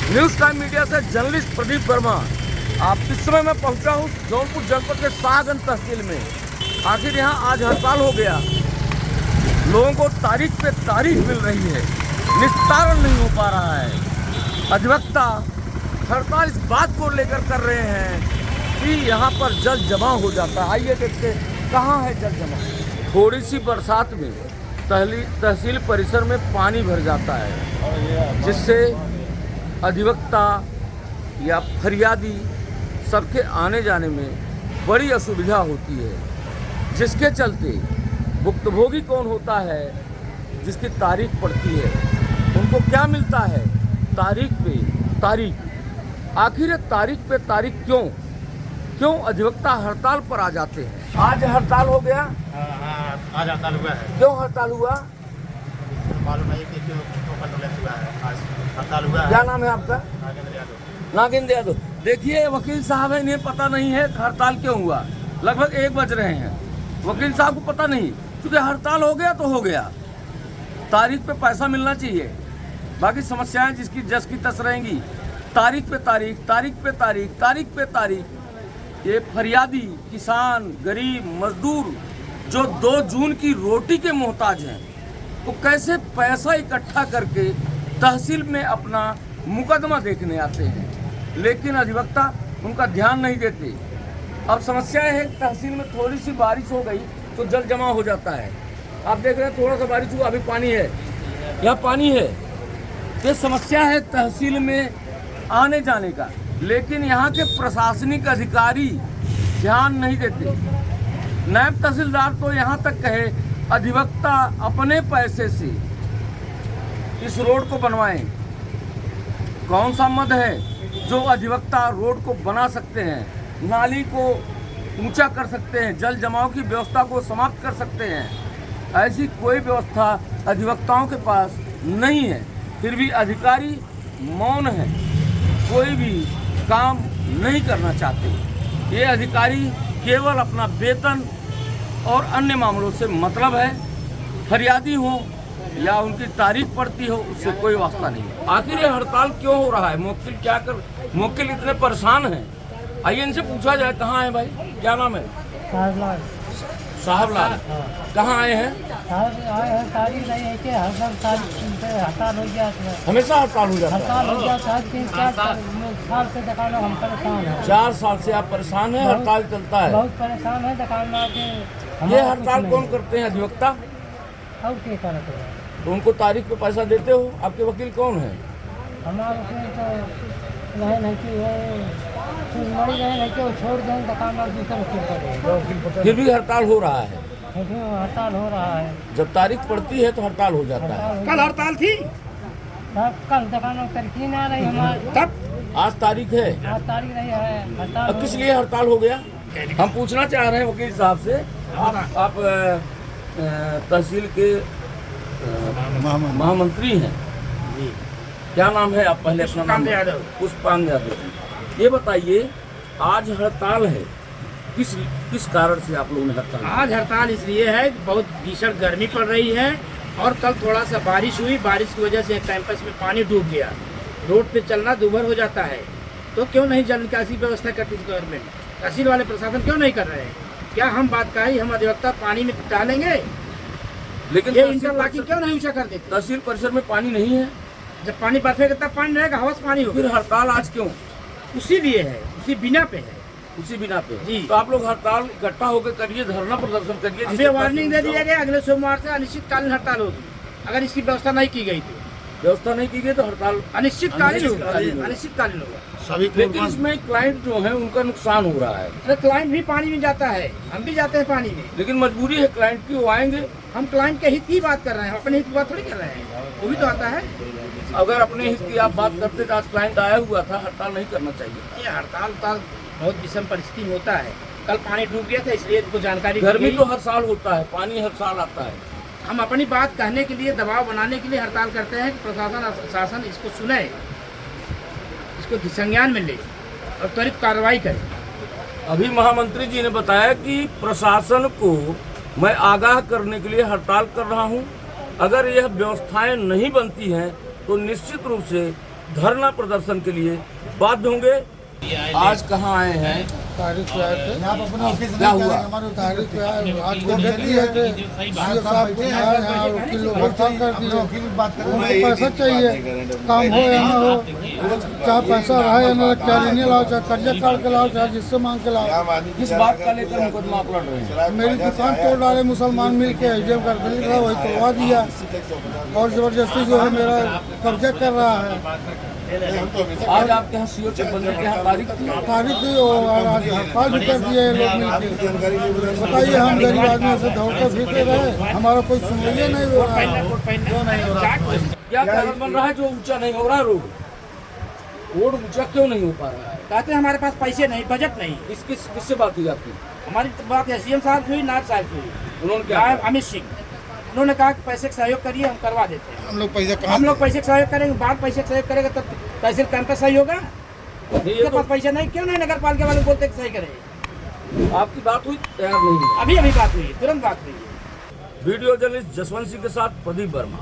News time media से journalist Pradeep Verma. आप इस समय मैं पहुंचा हूं जौनपुर जनपद के शाहगंज तहसील में। आखिर यहां आज हड़ताल हो गया। लोगों को तारीख पे तारीख मिल रही है, निस्तारण नहीं हो पा रहा है। अधिवक्ता हड़ताल इस बात को लेकर कर रहे हैं कि यहाँ पर जल जमा हो जाता है। आइए देखते कहाँ है जल जमा। थोड़ी सी बरसात में तहसील परिसर में पानी भर जाता है, जिससे अधिवक्ता या फरियादी सबके आने जाने में बड़ी असुविधा होती है, जिसके चलते भुक्तभोगी कौन होता है, जिसकी तारीख पड़ती है, उनको क्या मिलता है? तारीख पे तारीख। आखिर तारीख पे तारीख क्यों अधिवक्ता हड़ताल पर आ जाते हैं? आज हड़ताल हो गया। आज हड़ताल हुआ है। क्यों हड़ताल हुआ? मालूम नहीं कि क्यों हुआ है। आज हड़ताल हुआ है। क्या नाम है आपका? नागेंद्र यादव। देखिए वकील साहब है, इन्हें पता नहीं है हड़ताल क्यों हुआ। लगभग 1 बज रहे हैं, वकील साहब को पता नहीं, क्योंकि हड़ताल हो गया तो हो गया। तारीख पे पैसा मिलना चाहिए, बाकी समस्याएं जिसकी जस की तस रहेंगी। तारीख पे तारीख, तारीख पे तारीख, तारीख पे तारीख। ये फरियादी किसान, गरीब, मजदूर जो 2 जून की रोटी के मोहताज हैं, वो कैसे पैसा इकट्ठा करके तहसील में अपना मुकदमा देखने आते हैं, लेकिन अधिवक्ता उनका ध्यान नहीं देते। अब समस्या है तहसील में थोड़ी सी बारिश हो गई तो जल जमा हो जाता है। आप देख रहे हैं थोड़ा सा बारिश हुआ, अभी पानी है, यहाँ पानी है। ये समस्या है तहसील में आने जाने का, लेकिन यहाँ के प्रशासनिक अधिकारी ध्यान नहीं देते। नायब तहसीलदार तो यहाँ तक कहे अधिवक्ता अपने पैसे से इस रोड को बनवाएं। कौन सा मद है जो अधिवक्ता रोड को बना सकते हैं, नाली को ऊंचा कर सकते हैं, जल जमाव की व्यवस्था को समाप्त कर सकते हैं? ऐसी कोई व्यवस्था अधिवक्ताओं के पास नहीं है। फिर भी अधिकारी मौन है, कोई भी काम नहीं करना चाहते। ये अधिकारी केवल अपना वेतन और अन्य मामलों से मतलब है। फरियादी हो या उनकी तारीख पड़ती हो, उससे कोई वास्ता नहीं। आखिर ये हड़ताल क्यों हो रहा है? मुवक्किल इतने परेशान हैं। आइए इनसे पूछा जाए। कहाँ है भाई, क्या नाम है? साहबलाल। कहाँ आए हैं? हड़ताल हो गया, हमेशा हड़ताल हो जाता है। हड़ताल हो जाता है। 3-4 साल से दुकान हम परेशान हैं। 4 साल से आप परेशान हैं? हड़ताल चलता है, बहुत परेशान है दुकान के। ये हड़ताल कौन करते हैं? अधिवक्ता। और क्या करते हैं? तो उनको तारीख पे पैसा देते हो? आपके वकील कौन है? हमारे तो नहीं कि वो छोड़ दें दुकान दूसरा वकील करें। फिर भी हड़ताल हो रहा है। हड़ताल हो रहा है। जब तारीख पड़ती है तो हड़ताल हो जाता है। कल हड़ताल थी, कल दुकान में तरक्की ना रही हमारी। तब आज तारीख है। आज तारीख रही है। हड़ताल अब किस लिए हड़ताल हो गया? हम पूछना चाह रहे हैं वकील साहब से। आप तहसील के महामंत्री हैं, क्या नाम है? आप पहले अपना नाम। पुष्पांग यादव। ये बताइए, आज हड़ताल है, किस कारण से आप लोगों ने हड़ताल? आज हड़ताल इसलिए है कि बहुत भीषण गर्मी पड़ रही है और कल थोड़ा सा बारिश हुई। बारिश की वजह से कैंपस में पानी डूब गया, रोड पे चलना दूभर हो जाता है। तो क्यों नहीं जल निकासी व्यवस्था करती गवर्नमेंट? तहसील वाले प्रशासन क्यों नहीं कर रहे हैं? क्या हम बात कही हम अधिवक्ता पानी में डालेंगे? लेकिन ये इंटरलॉकिंग क्यों नहीं ऊंचा कर देते? तहसील परिसर में पानी नहीं है। जब पानी बरसेगा तब पानी रहेगा, हवा से पानी फिर होगा। हड़ताल आज क्यों? उसी लिए है, उसी बिना पे है। उसी बिना पे जी। तो आप लोग हड़ताल इकट्ठा होकर करिए, धरना प्रदर्शन करिए। अभी वार्निंग दे दिया गया, अगले सोमवार से अनिश्चितकालीन हड़ताल होगी। अगर इसकी व्यवस्था नहीं की गई तो व्यवस्था नहीं की गई तो हड़ताल अनिश्चितकालीन होगा। अनिश्चितकालीन होगा। सभी लेकिन इसमें क्लाइंट जो है उनका नुकसान हो रहा है। अरे क्लाइंट भी पानी में जाता है, हम भी जाते हैं पानी में। लेकिन मजबूरी है क्लाइंट की, वो आएंगे। हम क्लाइंट के हित की बात कर रहे हैं, अपने हित की बात थोड़ी कर रहे हैं। वो भी तो आता है। अगर अपने हित की आप बात करते तो आज क्लाइंट आया हुआ था। हड़ताल नहीं करना चाहिए। ये हड़ताल बहुत विषम परिस्थिति में होता है। कल पानी डूब गया था, इसलिए इनको जानकारी गर्मी दी तो गई। हर साल होता है, पानी हर साल आता है। हम अपनी बात कहने के लिए, दबाव बनाने के लिए हड़ताल करते हैं कि प्रशासन शासन इसको सुने, इसको संज्ञान में ले और त्वरित कार्रवाई करे। अभी महामंत्री जी ने बताया कि प्रशासन को मैं आगाह करने के लिए हड़ताल कर रहा हूं। अगर यह व्यवस्थाएं नहीं बनती हैं तो निश्चित रूप से धरना प्रदर्शन के लिए बाध्य होंगे। आज कहाँ आए हैं? तारीख पे आए थे। आप अपना ऑफिस क्या हुआ? तारीख पे आए, आज को डेट दिए थे। सीओ साहब को आए यहाँ वकील लोग हड़ताल कर दिए। बात कर उनको पैसा चाहिए, काम हो या ना हो, चाहे पैसा रहे या ना, क्या लेने लाओ, चाहे कर्जा काट के लाओ, चाहे जिससे मांग के लाओ। किस बात का लेकर मुकदमा आप लड़ रहे हैं? मेरी दुकान तोड़ डाले मुसलमान मिल के, एसडीएम का दिल्ली का वही तोड़वा दिया और जबरदस्ती जो है मेरा कब्जा कर रहा है। आज आपके यहाँ सीओ चकबंदी के यहाँ तारीख थी। तारीख थी और आज हड़ताल भी कर दिए ये लोग मिलकर। बताइए, हम गरीब आदमी से दौड़ते फिरते रहे, हमारा कोई सुनवाई नहीं हो रहा है। क्या कारण बन रहा है जो ऊंचा नहीं हो रहा है? रोड ऊंचा क्यों नहीं हो पा रहा है? कहते हैं हमारे पास पैसे नहीं, बजट नहीं। किससे बात हुई आपकी? हमारी बात एसडीएम साहब से हुई, नायब साहब से हुई, उन्होंने क्या नायब कहा? अमित सिंह। उन्होंने कहा कि पैसे का सहयोग करिए, हम करवा देते हैं। हम लोग पैसा हम लोग पैसे का सहयोग करेंगे, बाद पैसे का सहयोग करेगा तब तहसील कैंपस सही होगा। उनके पास पैसा नहीं, क्यों नहीं नगर पालिका वाले बोलते कि सही करें? आपकी बात हुई? तैयार नहीं है। अभी बात हुई, तुरंत बात हुई। वीडियो जर्नलिस्ट जसवंत सिंह के साथ प्रदीप वर्मा।